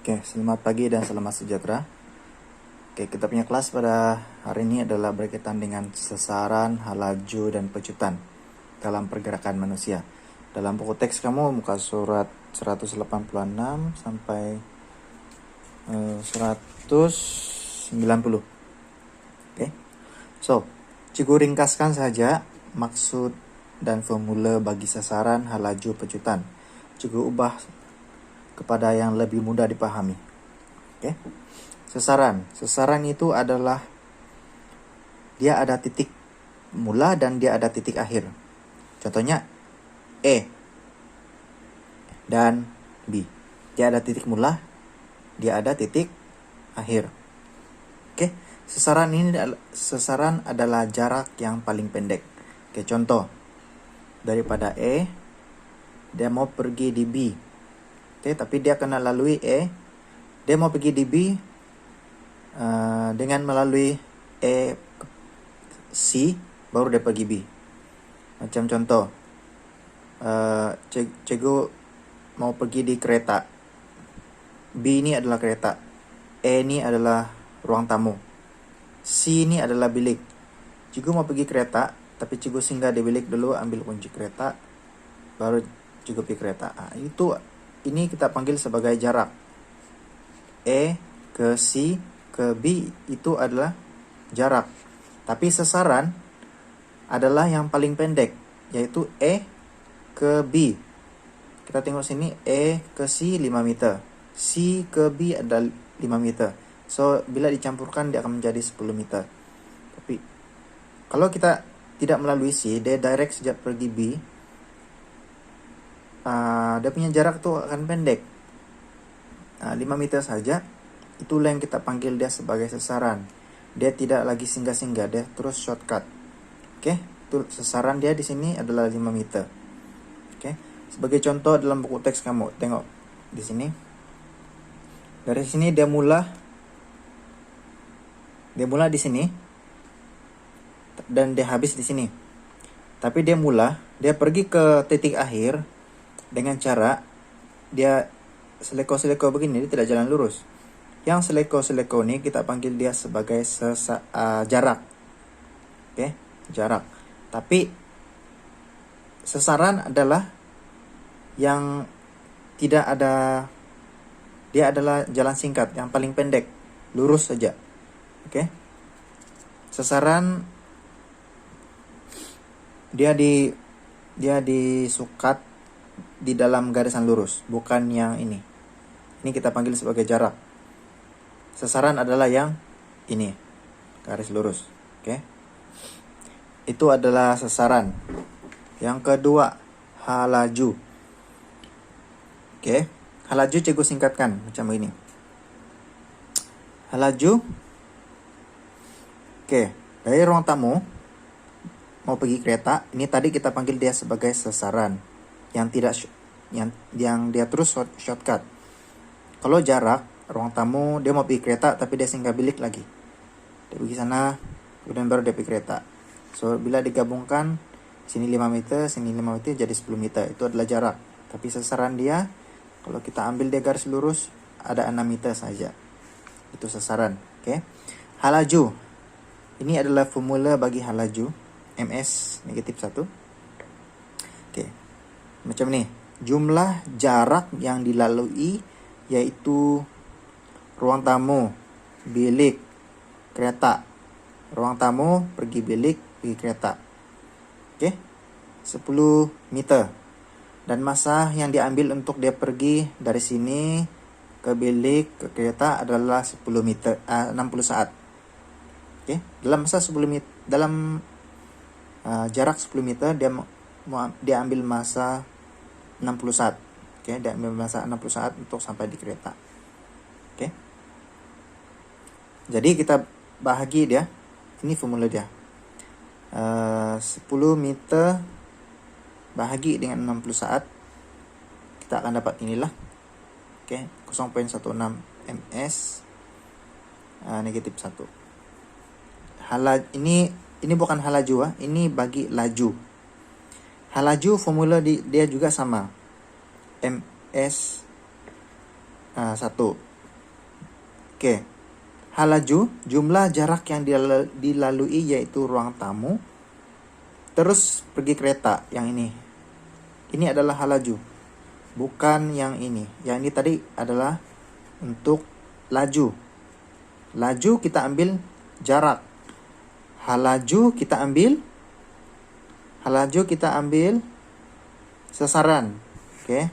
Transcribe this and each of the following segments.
Oke, selamat pagi dan selamat sejahtera. Oke, kita punya kelas pada hari ini adalah berkaitan dengan sesaran, halaju, dan pecutan dalam pergerakan manusia. Dalam buku teks kamu muka surat 186 sampai 190. Oke. So, cikgu ringkaskan saja maksud dan formula bagi sasaran, halaju, pecutan. Cikgu ubah kepada yang lebih mudah dipahami. Oke. Sesaran itu adalah dia ada titik mula dan dia ada titik akhir. Contohnya E dan B. Dia ada titik mula, dia ada titik akhir. Oke. Sesaran adalah jarak yang paling pendek. Oke, contoh daripada E, dia mau pergi di B. Oke, tapi dia kena lalui E. Dia mau pergi di B dengan melalui E C, baru dia pergi B. Macam contoh, cikgu mau pergi di kereta. B ini adalah kereta, E ini adalah ruang tamu, C ini adalah bilik. Cikgu mau pergi kereta, tapi cikgu singgah di bilik dulu, ambil kunci kereta, baru cikgu pergi kereta. Ini kita panggil sebagai jarak. E ke C ke B itu adalah jarak. Tapi sesaran adalah yang paling pendek, yaitu E ke B. Kita tengok sini, E ke C 5 meter. C ke B adalah 5 meter. So, bila dicampurkan dia akan menjadi 10 meter. Tapi kalau kita tidak melalui C, dia direct sejak pergi B, dia punya jarak tuh akan pendek. 5 meter saja. Itulah yang kita panggil dia sebagai sesaran. Dia tidak lagi singgah-singgah, dia terus shortcut. Oke, itu sesaran dia di sini adalah 5 meter. Oke. Sebagai contoh dalam buku teks kamu, tengok di sini. Dari sini dia mula di sini dan dia habis di sini. Tapi dia pergi ke titik akhir dengan cara dia seleko-seleko begini, dia tidak jalan lurus. Yang seleko-seleko ini kita panggil dia sebagai jarak. Oke, jarak. Tapi sesaran adalah yang tidak ada, dia adalah jalan singkat yang paling pendek, lurus saja. Oke. Sesaran dia disukat di dalam garisan lurus, bukan yang ini. Ini kita panggil sebagai jarak. Sesaran adalah yang ini, garis lurus. Oke. Itu adalah sesaran. Yang kedua, halaju. Oke. Halaju cikgu singkatkan macam ini. Halaju. Oke, dari ruang tamu mau pergi kereta, ini tadi kita panggil dia sebagai sesaran yang dia terus shortcut. Kalau jarak, ruang tamu dia mau pergi kereta tapi dia singgah bilik lagi. Dia pergi sana, kemudian baru dia pergi kereta. So, bila digabungkan, sini 5 meter, sini 5 meter jadi 10 meter. Itu adalah jarak. Tapi sesaran dia, kalau kita ambil dia garis lurus, ada 6 meter saja. Itu sesaran. Oke. Halaju. Ini adalah formula bagi halaju. MS negatif 1. Oke. Macam ni. Jumlah jarak yang dilalui yaitu ruang tamu, bilik, kereta. Ruang tamu, pergi bilik, pergi kereta. Oke. 10 meter. Dan masa yang diambil untuk dia pergi dari sini ke bilik, ke kereta adalah 10 meter, 60 saat. Oke. Dalam masa 10 meter, dalam jarak 10 meter dia ambil masa 60 saat. Oke, dia ambil masa 60 saat untuk sampai di kereta. Oke. Jadi kita bahagi dia. Ini formula dia. 10 meter bahagi dengan 60 saat. Kita akan dapat inilah. Oke, 0.16 ms negatif 1. Ini bukan halaju, ini bagi laju. Halaju formula dia juga sama. MS 1. Oke. Halaju, jumlah jarak yang dilalui yaitu ruang tamu. Terus pergi kereta yang ini. Ini adalah halaju. Bukan yang ini. Yang ini tadi adalah untuk laju. Laju kita ambil jarak. Halaju kita ambil sasaran. Oke.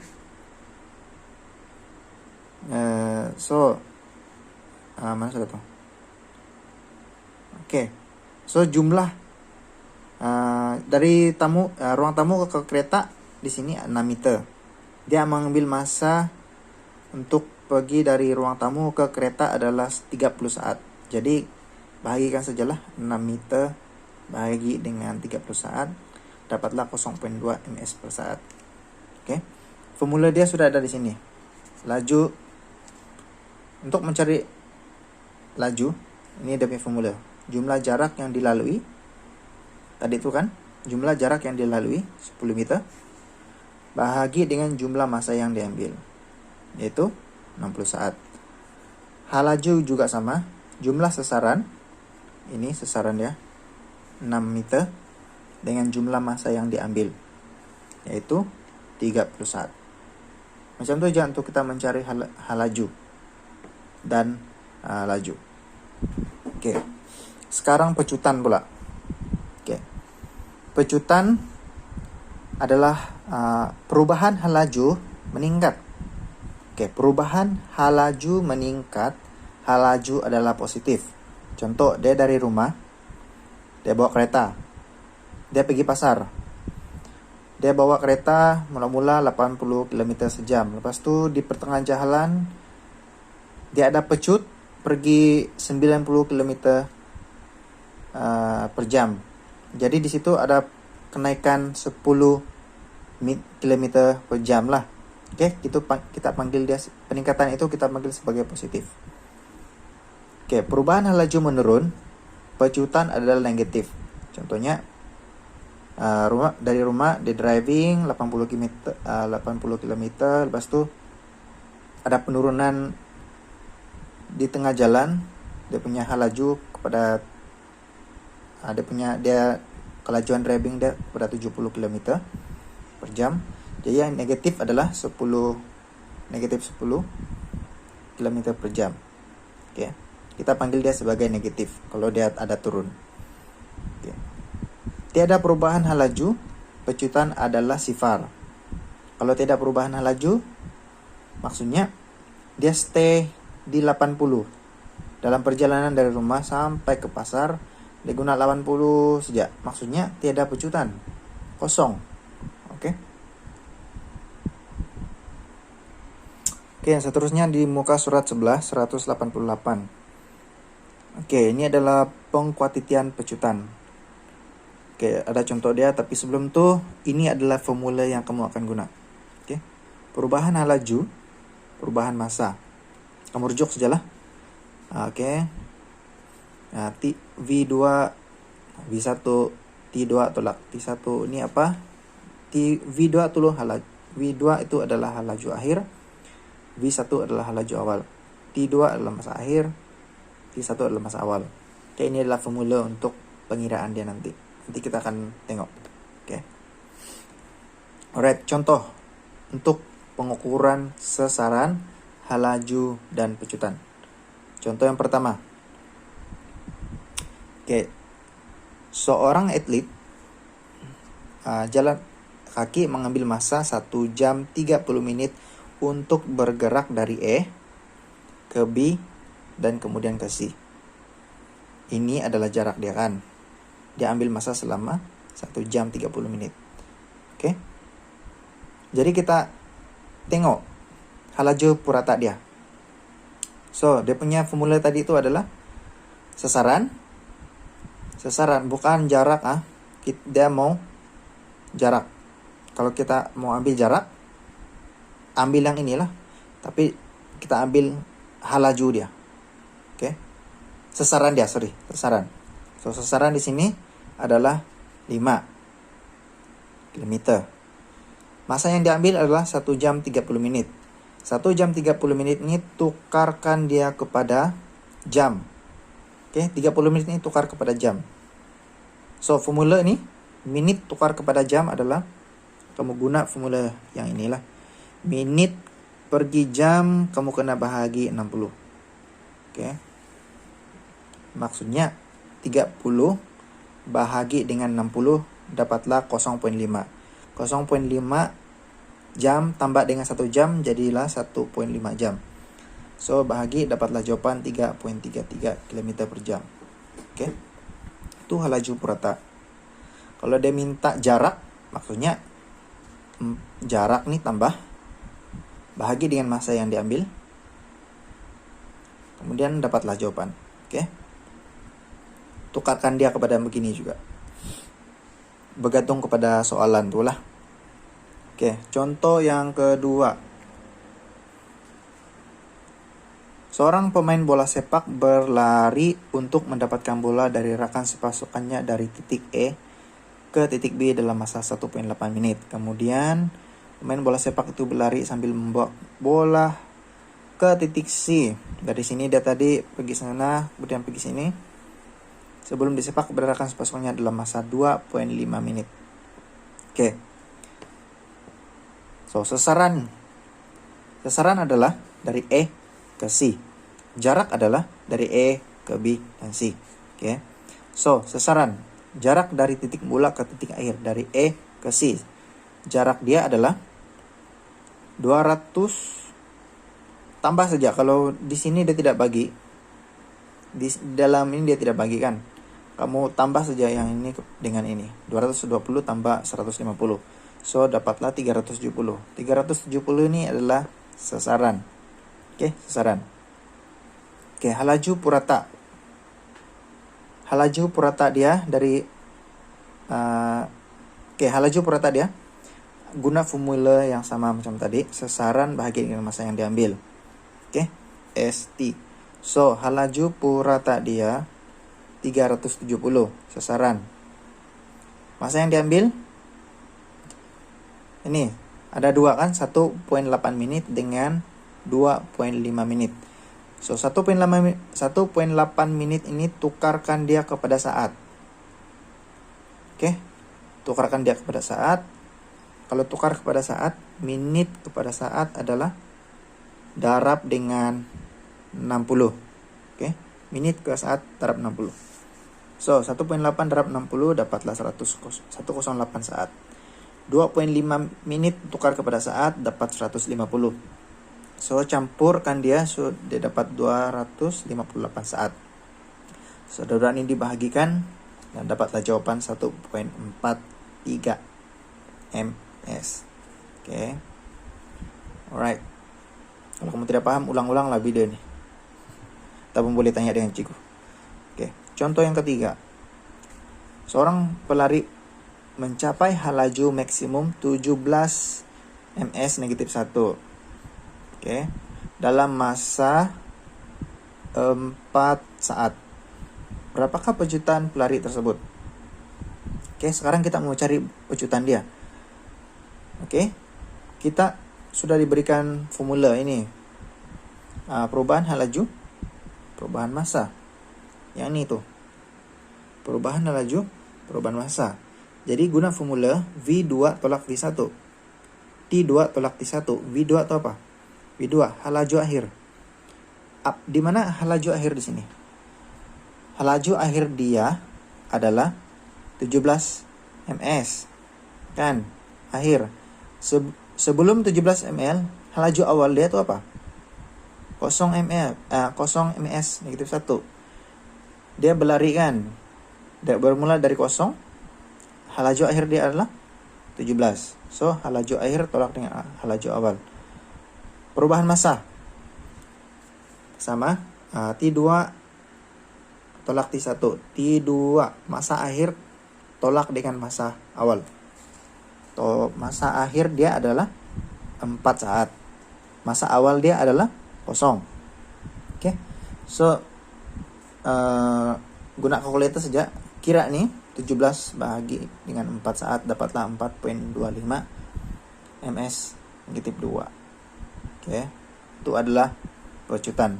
Mana sudah tuh? Oke. So jumlah dari ruang tamu ke kereta di sini 6 meter. Dia mengambil masa untuk pergi dari ruang tamu ke kereta adalah 30 saat. Jadi bahagikan sajalah 6 meter bahagi dengan 30 saat, dapatlah 0,2 ms per saat. Oke. Formula dia sudah ada di sini. Laju, untuk mencari laju, ini dia punya formula. Jumlah jarak yang dilalui, tadi itu kan, jumlah jarak yang dilalui 10 meter, bahagi dengan jumlah masa yang diambil, yaitu 60 saat. Halaju juga sama, jumlah sasaran, ini sasaran ya, 6 meter, dengan jumlah masa yang diambil, yaitu 30 saat. Macam itu aja untuk kita mencari halaju dan laju. Oke. Sekarang pecutan pula. Oke. Pecutan adalah perubahan halaju meningkat. Oke, perubahan halaju meningkat. Halaju adalah positif. Contoh, dia dari rumah, dia bawa kereta, dia pergi pasar. Dia bawa kereta mula-mula 80 km sejam. Lepas tu di pertengahan jalan dia ada pecut pergi 90 km per jam. Jadi di situ ada kenaikan 10 km per jam lah. Oke, itu kita panggil dia, peningkatan itu kita panggil sebagai positif. Oke, perubahan halaju menurun, pecutan adalah negatif. Contohnya dari rumah dia driving 80 km, lepas tu ada penurunan di tengah jalan, dia punya halaju kepada dia kelajuan driving dia pada 70 km per jam. Jadi yang negatif adalah negatif 10 km per jam. Oke. Kita panggil dia sebagai negatif kalau dia ada turun. Oke. Tiada perubahan halaju, pecutan adalah sifar. Kalau tidak perubahan halaju, maksudnya dia stay di 80. Dalam perjalanan dari rumah sampai ke pasar, dia guna 80 saja. Maksudnya tiada pecutan. Kosong. Oke. Oke, yang seterusnya di muka surat sebelah 188. Oke, ini adalah pengkuantitian pecutan. Oke, ada contoh dia, tapi sebelum itu ini adalah formula yang kamu akan guna. Oke. Perubahan halaju, perubahan massa. Kamu rujuk sajalah. Oke. Nah, V2 V1 T2 tolak T1 ini apa? V2 itu halaju. V2 itu adalah halaju akhir. V1 adalah halaju awal. T2 adalah masa akhir. T1 adalah masa awal. Oke, ini adalah formula untuk pengiraan dia nanti. Nanti kita akan tengok. Oke. Alright, contoh untuk pengukuran sasaran, halaju, dan pecutan. Contoh yang pertama. Oke. Seorang atlet jalan kaki mengambil masa 1 jam 30 menit untuk bergerak dari E ke B dan kemudian ke C. Ini adalah jarak dia kan. Dia ambil masa selama 1 jam 30 menit. Oke. Jadi kita tengok halaju purata dia. So, dia punya formula tadi itu adalah sasaran. Sasaran bukan jarak Dia mau jarak. Kalau kita mau ambil jarak, ambil yang inilah. Tapi kita ambil halaju dia. Oke. Sasaran dia, sasaran. So, sasaran di sini adalah 5 km. Masa yang diambil adalah 1 jam 30 menit. 1 jam 30 menit ini tukarkan dia kepada jam. Oke, 30 menit ini tukar kepada jam. So, formula ini, menit tukar kepada jam adalah, kamu guna formula yang inilah. Menit pergi jam, kamu kena bahagi 60. Oke. Maksudnya, 30 bahagi dengan 60, dapatlah 0,5. 0,5 jam tambah dengan 1 jam, jadilah 1,5 jam. So, bahagi dapatlah jawaban 3,33 km per jam. Oke. Itu halaju purata. Kalau dia minta jarak, maksudnya jarak nih tambah bahagi dengan masa yang diambil, kemudian dapatlah jawaban. Oke. Tukarkan dia kepada begini juga. Bergantung kepada soalan tuh lah. Oke, contoh yang kedua. Seorang pemain bola sepak berlari untuk mendapatkan bola dari rekan sepasukannya dari titik E ke titik B dalam masa 1,8 menit. Kemudian, pemain bola sepak itu berlari sambil membawa bola ke titik C. Dari sini dia tadi pergi sana, kemudian pergi sini. Sebelum disepak kepada rekan sepasukannya dalam masa 2,5 menit. Oke. So, sasaran adalah dari E ke C. Jarak adalah dari E ke B dan C. Oke. So, sasaran. Jarak dari titik bola ke titik akhir dari E ke C. Jarak dia adalah 200. Tambah saja, kalau di sini dia tidak bagi. Di dalam ini dia tidak bagi kan. Kamu tambah saja yang ini dengan ini. 220 tambah 150. So, dapatlah 370. 370 ini adalah sasaran. Oke, sasaran. Oke, halaju purata. Halaju purata dia dari halaju purata dia guna formula yang sama macam tadi, sasaran bahagi dengan masa yang diambil. Oke, ST. So, halaju purata dia 370 sasaran. Masa yang diambil ini ada dua kan, 1,8 menit dengan 2,5 menit. So, 1,8 menit ini tukarkan dia kepada saat. Oke, tukarkan dia kepada saat. Kalau tukar kepada saat, menit kepada saat adalah darab dengan 60. Oke, menit ke saat darab 60. So, 1,8 darab 60 dapatlah 108 saat. 2,5 menit tukar kepada saat dapat 150. So, campurkan dia, so dia dapat 258 saat. Saudara ini dibahagikan dan dapatlah jawaban 1,43 ms. Oke. Alright. Kalau kamu tidak paham, ulang-ulanglah video ini. Tapi boleh tanya dengan cikgu. Oke. Contoh yang ketiga. Seorang pelari mencapai halaju maksimum 17 ms negatif 1. Oke. Dalam masa 4 saat. Berapakah pejutan pelari tersebut? Oke, sekarang kita mau cari pejutan dia. Oke. Kita sudah diberikan formula ini. Perubahan halaju, perubahan massa. Yang ini tuh. Perubahan halaju, perubahan massa. Jadi guna formula V2 tolak V1. T2 tolak T1. V2 itu apa? V2 halaju akhir. Di mana halaju akhir di sini? Halaju akhir dia adalah 17 ms. Kan? Akhir. Sebelum 17 ml, halaju awal dia itu apa? 0 ms negatif 1. Dia berlari kan? Dia bermula dari 0. Halaju akhir dia adalah 17. So, halaju akhir tolak dengan halaju awal. Perubahan massa sama T2 tolak T1. T2 massa akhir tolak dengan massa awal. Massa akhir dia adalah 4 saat. Massa awal dia adalah 0. Oke. So, guna kalkulator saja. Kira nih 17 bahagi dengan 4 saat dapatlah 4,25 ms negatif 2. Oke, itu adalah pecutan.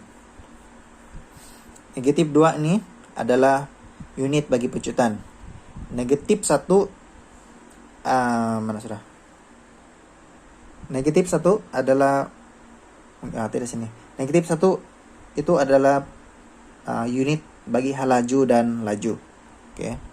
Negatif 2 ini adalah unit bagi pecutan. Negatif 1 mana sudah? Negatif 1 adalah tidak sini. Negatif 1 itu adalah unit bagi halaju dan laju. Oke.